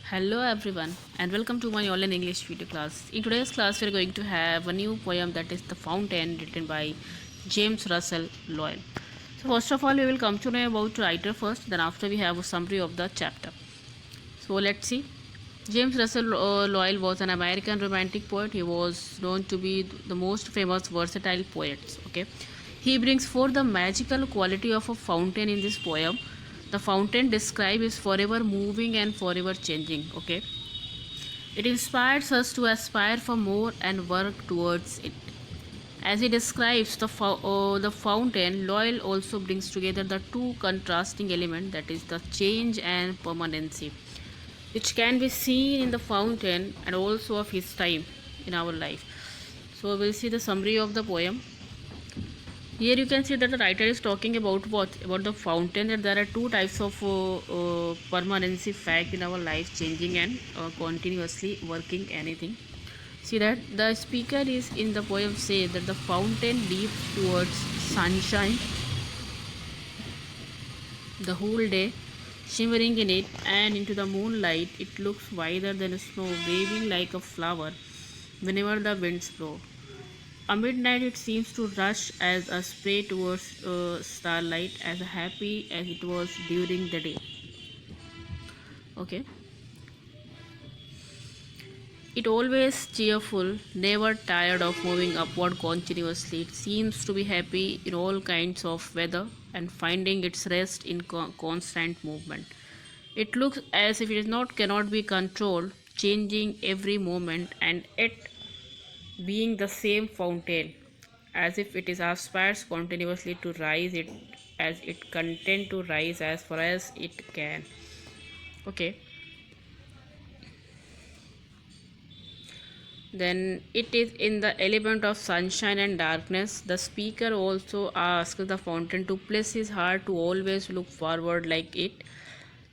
Hello everyone and welcome to my online English video class. In today's class we are going to have a new poem that is The Fountain written by James Russell Lowell. So first of all we will come to know about the writer first, then after we have a summary of the chapter. So let's see. James Russell Lowell was an American romantic poet. He was known to be the most famous versatile poets. Okay, he brings forth the magical quality of a fountain in this poem. The fountain described is forever moving and forever changing. Okay, it inspires us to aspire for more and work towards it. As he describes the fountain, Lowell also brings together the two contrasting elements, that is the change and permanency, which can be seen in the fountain and also of his time in our life. So we'll see the summary of the poem. Here you can see that the writer is talking about what? About the fountain, that there are two types of permanency fact in our life, changing and continuously working anything. See that the speaker is in the poem say that the fountain leaps towards sunshine the whole day, shimmering in it, and into the moonlight it looks wider than snow, waving like a flower whenever the winds blow. At midnight it seems to rush as a spray towards starlight, as happy as it was during the day. Okay. It always cheerful, never tired of moving upward continuously. It seems to be happy in all kinds of weather and finding its rest in constant movement. It looks as if it is not cannot be controlled, changing every moment, and yet being the same fountain, as if it is aspires continuously to rise it, as it content to rise as far as it can. Okay, then it is in the element of sunshine and darkness. The speaker also asks the fountain to place his heart to always look forward like it,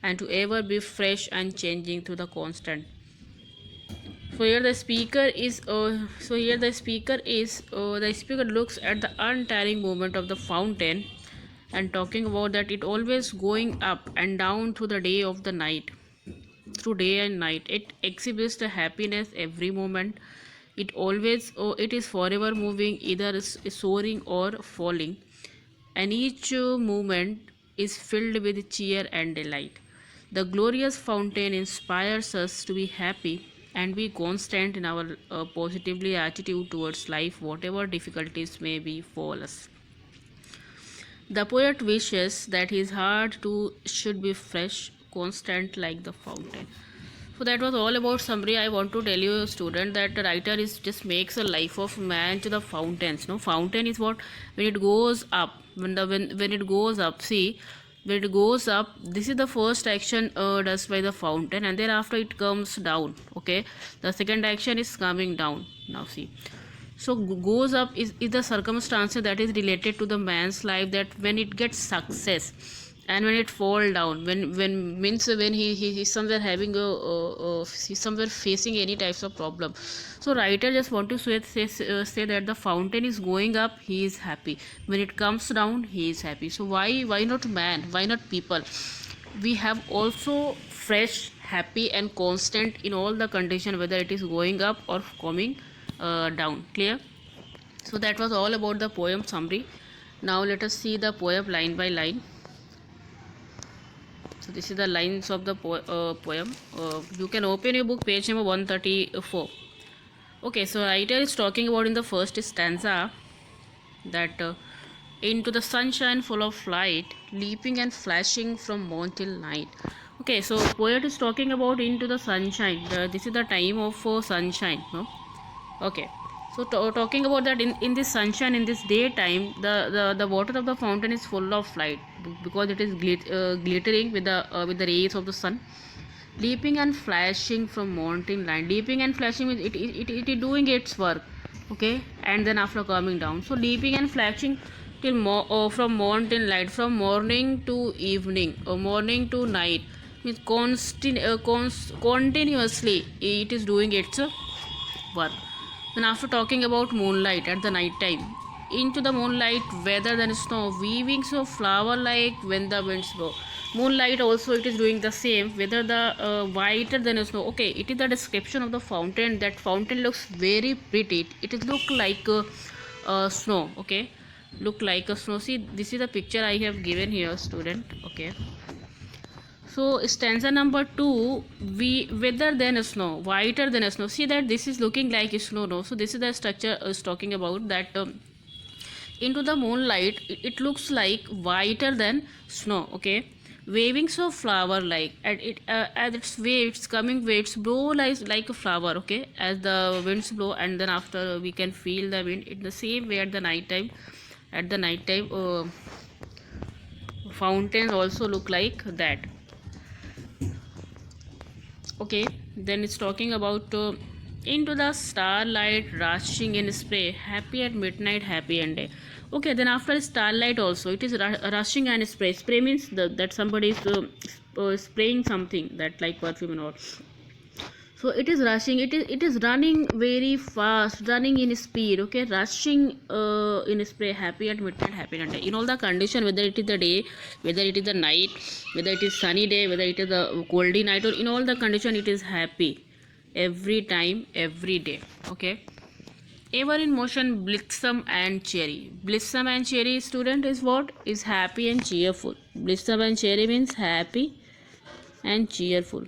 and to ever be fresh and changing to the constant. So here the speaker is the speaker looks at the untiring movement of the fountain and talking about that it always going up and down through the day of the night, through day and night. It exhibits the happiness every moment. It always it is forever moving, either soaring or falling, and each movement is filled with cheer and delight. The glorious fountain inspires us to be happy and be constant in our positively attitude towards life, whatever difficulties may befall us. The poet wishes that his heart too should be fresh, constant like the fountain. So that was all about summary. I want to tell you, student, that the writer is just makes a life of man to the fountains. No, fountain is what when it goes up. When it goes up, see, when it goes up, this is the first action does by the fountain, and thereafter it comes down. Okay, the second action is coming down. Now see, so goes up is the circumstance that is related to the man's life, that when it gets success and when it fall down, when means when he's somewhere having he's somewhere facing any types of problem. So writer just want to say that the fountain is going up, he is happy. When it comes down, he is happy. So why not man, why not people? We have also fresh, happy and constant in all the condition, whether it is going up or coming down. Clear? So that was all about the poem summary. Now let us see the poem line by line. So this is the lines of the poem. You can open your book, page number 134. Okay, so writer is talking about in the first stanza that into the sunshine full of light, leaping and flashing from morn till night. Okay, so poet is talking about into the sunshine. This is the time of sunshine, no? Okay, so talking about that in this sunshine, in this daytime, the water of the fountain is full of light because it is glittering with the rays of the sun, leaping and flashing from mountain line. Leaping and flashing means it is doing its work. Okay, and then after coming down, so leaping and flashing till from mountain light, from morning to evening or morning to night, means continuously it is doing its work. Then after talking about moonlight at the night time, into the moonlight, weather than snow, weaving so flower like when the winds blow. Moonlight also it is doing the same, whether the whiter than a snow. Okay, it is the description of the fountain. That fountain looks very pretty. It is look like snow. Okay, look like a snow. See, this is the picture I have given here, student. Okay, so stanza number 2, we whether than a snow, whiter than a snow. See that this is looking like a snow, no? So this is the structure is talking about that. Into the moonlight it looks like whiter than snow. Okay, waving so flower like, and it as its waves coming waves blow like a flower. Okay, as the winds blow, and then after we can feel the wind in the same way at the night time. At the night time, fountains also look like that. Okay, then it's talking about into the starlight rushing in spray, happy at midnight, happy and day. Okay, then after starlight also it is rushing and spray means that somebody is spraying something, that like perfume and all. So it is rushing, it is running very fast, running in speed. Okay, rushing in spray, happy at midnight, happy at day. In all the condition, whether it is the day, whether it is the night, whether it is sunny day, whether it is the coldy night, or in all the condition it is happy every time, every day. Okay, ever in motion, blithesome and cheery. Blithesome and cheery, student, is what? Is happy and cheerful. Blithesome and cheery means happy and cheerful.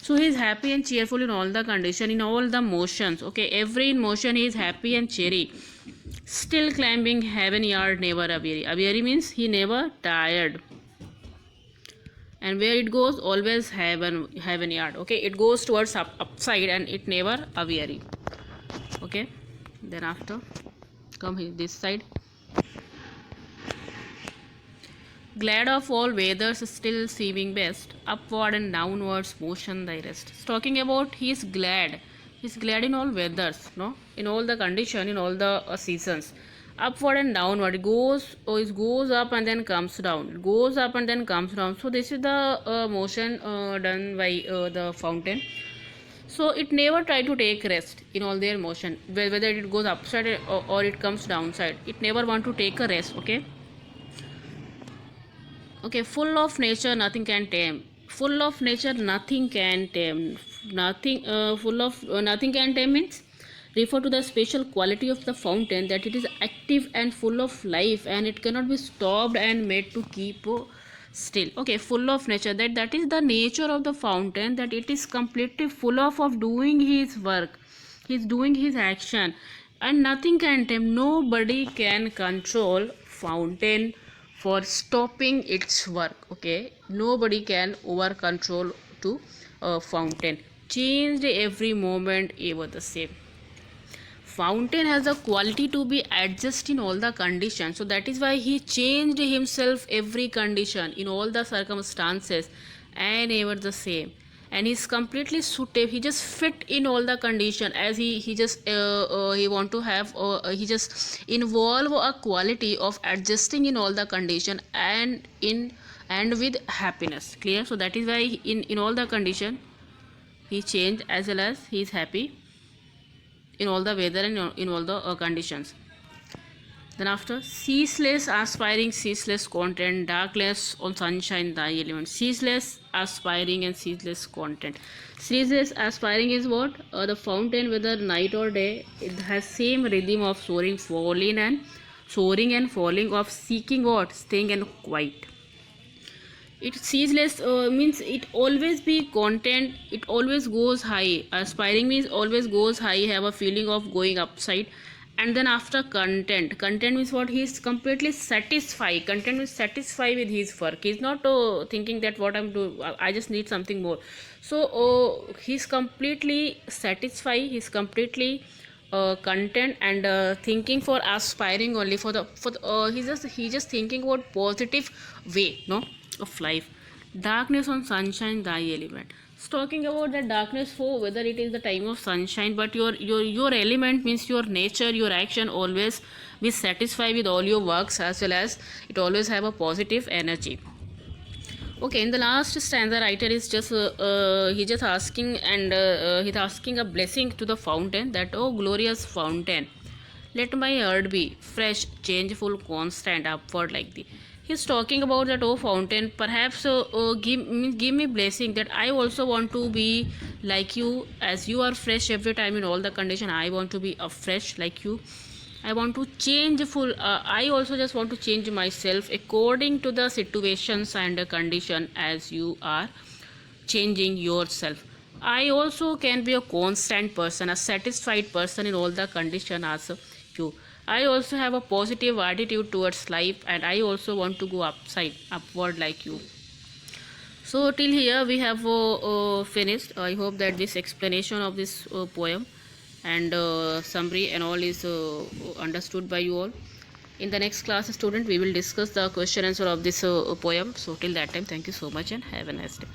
So he is happy and cheerful in all the condition, in all the motions. Okay, every motion he is happy and cheery. Still climbing heaven yard, never aweary. Aweary means he never tired. And where it goes, always heaven yard. Okay, it goes towards upside and it never aweary. Okay, then after come here, this side. Glad of all weathers, still seeming best, upward and downwards motion thy rest. It's talking about he is glad. He is glad in all weathers, no? In all the condition, in all the seasons. Upward and downward. It goes up and then comes down. It goes up and then comes down. So this is the motion done by the fountain. So it never try to take rest in all their motion. Whether it goes upside or it comes downside. It never want to take a rest, okay? Okay, full of nature, nothing can tame. Full of nature, nothing can tame. Nothing, full of nothing can tame means refer to the special quality of the fountain, that it is active and full of life, and it cannot be stopped and made to keep still. Okay, full of nature, that is the nature of the fountain, that it is completely full of doing his work. He is doing his action, and nothing can tame. Nobody can control fountain for stopping its work. Okay, nobody can over control to fountain. Changed every moment, ever the same. Fountain has a quality to be adjust in all the conditions, so that is why he changed himself every condition, in all the circumstances, and ever the same. And he's completely suitable, he just fit in all the condition, as he just he want to have he just involve a quality of adjusting in all the condition, and with happiness. Clear? So that is why in all the condition he changed, as well as he is happy in all the weather and in all the conditions. Then after, ceaseless aspiring, ceaseless content, darkness on sunshine thy element. Ceaseless aspiring and ceaseless content. Ceaseless aspiring is what? The fountain, whether night or day, it has same rhythm of soaring, soaring and falling, of seeking what? Staying and quiet. It ceaseless means it always be content, it always goes high. Aspiring means always goes high, have a feeling of going upside. And then after, content means what? He is completely satisfied. Content is satisfied with his work. He is not thinking that what I'm doing, I just need something more. So he's completely satisfied, he's completely content, and thinking for aspiring only for the he just thinking about positive way, no, of life. Darkness on sunshine thy element. It's talking about the darkness, for whether it is the time of sunshine, but your element means your nature, your action always be satisfied with all your works, as well as it always have a positive energy. Okay, in the last stanza, writer is just he just asking, and he's asking a blessing to the fountain, that oh glorious fountain, let my heart be fresh, changeful, constant, upward like thee. He's talking about that, oh fountain, perhaps give me blessing that I also want to be like you, as you are fresh every time in all the condition. I want to be fresh like you. I want to change full. I also just want to change myself according to the situations and the condition as you are changing yourself. I also can be a constant person, a satisfied person in all the condition as you. I also have a positive attitude towards life, and I also want to go upward like you. So till here we have finished. I hope that this explanation of this poem and summary and all is understood by you all. In the next class, student, we will discuss the question answer of this poem. So till that time, thank you so much and have a nice day.